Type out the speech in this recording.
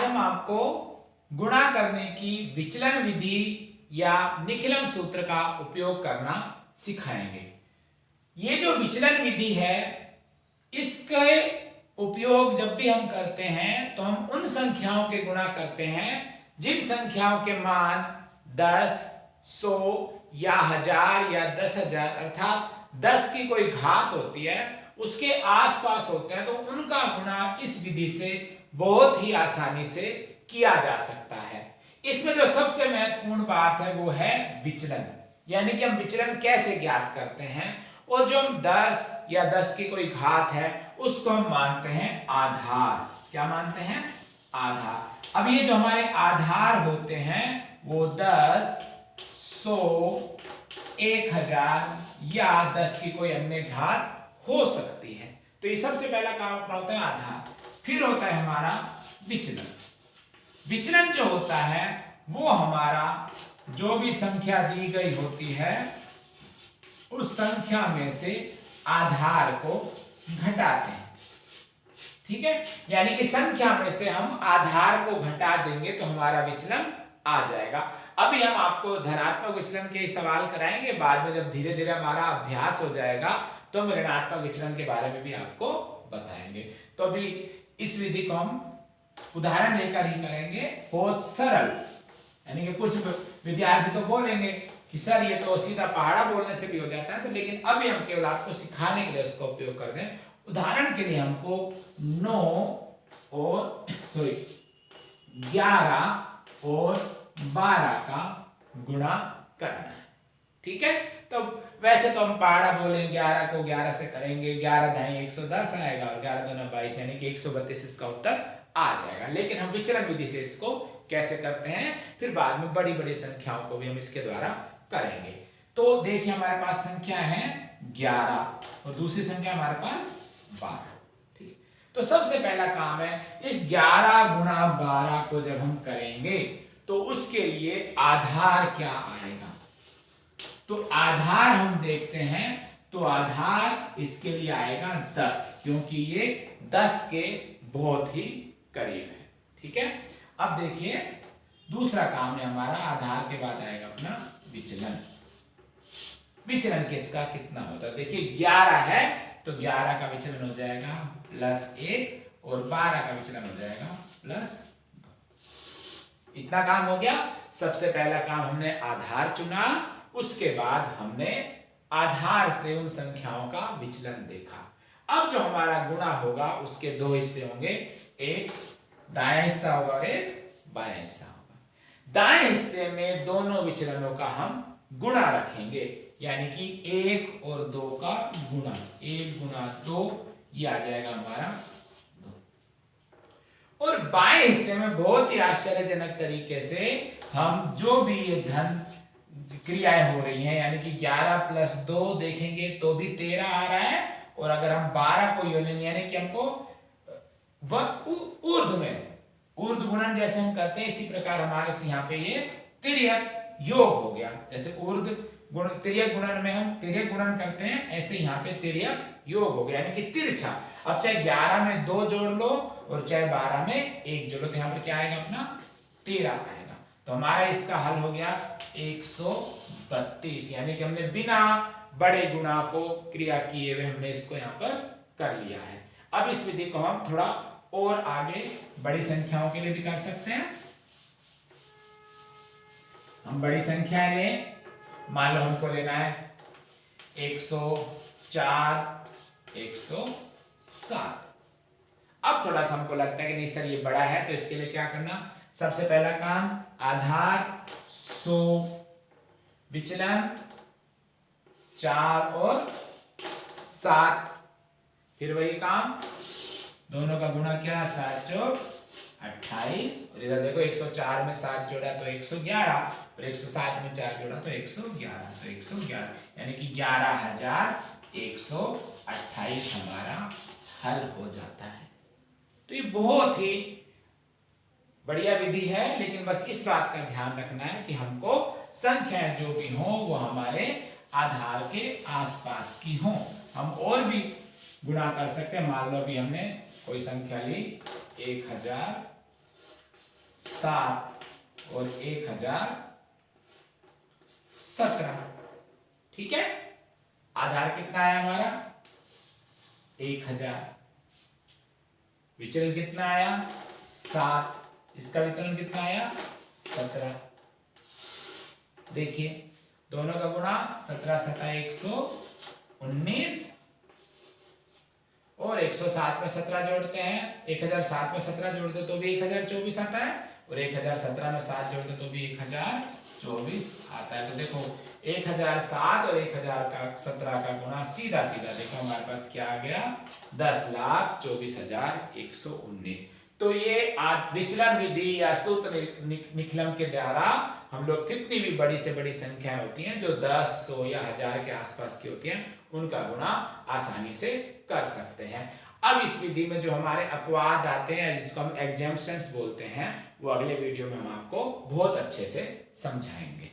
आज हम आपको गुणा करने की विचलन विधि या निखिलम सूत्र का उपयोग करना सिखाएंगे। ये जो विचलन विधि है, इसके उपयोग जब भी हम करते हैं तो हम उन संख्याओं के गुणा करते हैं जिन संख्याओं के मान 10, 100 या 1000 या 10,000 अर्थात 10 की कोई घात होती है उसके आसपास होते हैं, तो उनका गुणा इस विधि से बहुत ही आसानी से किया जा सकता है। इसमें जो सबसे महत्वपूर्ण बात है वो है विचलन, यानी कि हम विचलन कैसे ज्ञात करते हैं। और जो हम 10 या 10 की कोई घात है उसको हम मानते हैं आधार। क्या मानते हैं? आधार। अब ये जो हमारे आधार होते हैं वो 10, 100, 1000 या 10 की कोई अन्य घात हो सकती है। तो ये सबसे पहला काम अपना होता है आधार। फिर होता है हमारा विचलन। विचलन जो होता है वो हमारा जो भी संख्या दी गई होती है उस संख्या में से आधार को घटाते हैं। ठीक है, यानी कि संख्या में से हम आधार को घटा देंगे तो हमारा विचलन आ जाएगा। अभी हम आपको धनात्मक विचलन के सवाल कराएंगे, बाद में जब धीरे धीरे हमारा अभ्यास हो जाएगा तो हम ऋणात्मक विचलन के बारे में भी आपको बताएंगे। तो अभी इस विधि को हम उदाहरण लेकर ही करेंगे, बहुत सरल। यानी कि कुछ विद्यार्थी तो बोलेंगे कि सर ये तो सीधा पहाड़ा बोलने से भी हो जाता है, तो लेकिन अभी हम केवल आपको सिखाने के लिए उसका उपयोग कर दें। उदाहरण के लिए हमको 11 और 12 का गुणा करना है। ठीक है, तो वैसे तो हम पहाड़ा बोलें 11 को 11 से करेंगे, 11 ढाई 110 आएगा और 11 दूना 22 यानी कि 132 इसका उत्तर आ जाएगा। लेकिन हम विचलन विधि से इसको कैसे करते हैं, फिर बाद में बड़ी बड़ी संख्याओं को भी हम इसके द्वारा करेंगे। तो देखिए हमारे पास संख्या है 11 और दूसरी संख्या हमारे पास 12। ठीक, तो सबसे पहला काम है इस 11 गुणा 12 को जब हम करेंगे तो उसके लिए आधार क्या आएगा। तो आधार हम देखते हैं, तो आधार इसके लिए आएगा 10, क्योंकि ये 10 के बहुत ही करीब है। ठीक है, अब देखिए दूसरा काम है हमारा, आधार के बाद आएगा अपना विचलन। विचलन किसका कितना होता है? देखिए 11 है तो 11 का विचलन हो जाएगा +1 और 12 का विचलन हो जाएगा +2। इतना काम हो गया। सबसे पहला काम हमने आधार चुना, उसके बाद हमने आधार से उन संख्याओं का विचलन देखा। अब जो हमारा गुणा होगा उसके दो हिस्से होंगे, एक दायां हिस्सा होगा और एक बायां हिस्सा होगा। दाएं हिस्से में दोनों विचलनों का हम गुणा रखेंगे, यानी कि 1 और 2 का गुणा, 1 गुणा 2 ये आ जाएगा हमारा 2। और बाएं हिस्से में बहुत ही आश्चर्यजनक तरीके से हम जो भी ये धन क्रियाएं हो रही हैं, यानी कि 11 + 2 देखेंगे तो भी 13 आ रहा है, और अगर हम 12 को योग लेंगे यानी कि हमको ऊर्ध्व गुणन जैसे हम करते हैं, इसी प्रकार हमारे से यहाँ पे ये तिर्यक योग हो गया। जैसे ऊर्ध्व गुण तिर्यक गुणन में हम तिर्यक गुणन करते हैं, ऐसे यहाँ पे तिर्यक योग हो गया, यानी कि तिरछा। अब चाहे 11 में 2 जोड़ लो और चाहे 12 में 1 जोड़ लो, तो यहाँ पर क्या आएगा अपना 13 आएगा। तो हमारा इसका हल हो गया 132, यानी कि हमने बिना बड़े गुणा को क्रिया किए हुए हमने इसको यहाँ पर कर लिया है। अब इस विधि को हम थोड़ा और आगे बड़ी संख्याओं के लिए भी कर सकते हैं। हम बड़ी संख्या लें, मान लो हमको लेना है 104, 107। अब थोड़ा सा हमको लगता है कि नहीं सर ये बड़ा है, तो इसके लिए क्या करना, सबसे पहला काम आधार 100, विचलन 4 और 7, फिर वही काम दोनों का गुणा क्या, 7 चौक 28, और इधर देखो 104 में 7 जोड़ा तो 111 और 107 में 4 जोड़ा तो 111, तो 111 यानी कि 11,128 हमारा हल हो जाता है। तो ये बहुत ही बढ़िया विधि है, लेकिन बस इस बात का ध्यान रखना है कि हमको संख्याएं जो भी हों वो हमारे आधार के आसपास की हों। हम और भी गुणा कर सकते हैं। मान लो अभी हमने कोई संख्या ली 1000 7 और 1017। ठीक है, आधार कितना आया हमारा 1000, विचलन कितना आया 7, इसका विचलन कितना आया 17। देखिए दोनों का गुणा 17 7 119 और 107 में 17 जोड़ते हैं, 1007 में 17 जोड़ते तो भी 1024 आता है और 1017 में 7 जोड़ते तो भी 1024 आता है। तो देखो 1007 और 1017 का गुणा सीधा सीधा देखो हमारे पास क्या आ गया 10,24,119। तो ये विचलन विधि या सूत्र निकलन के द्वारा हम लोग कितनी भी बड़ी से बड़ी संख्या होती हैं जो 10, 100 या 1000 के आसपास की होती हैं उनका गुणा आसानी से कर सकते हैं। अब इस विधि में जो हमारे अपवाद आते हैं जिसको हम एग्जेम्पशंस बोलते हैं वो अगले वीडियो में हम आपको बहुत अच्छे से समझाएंगे।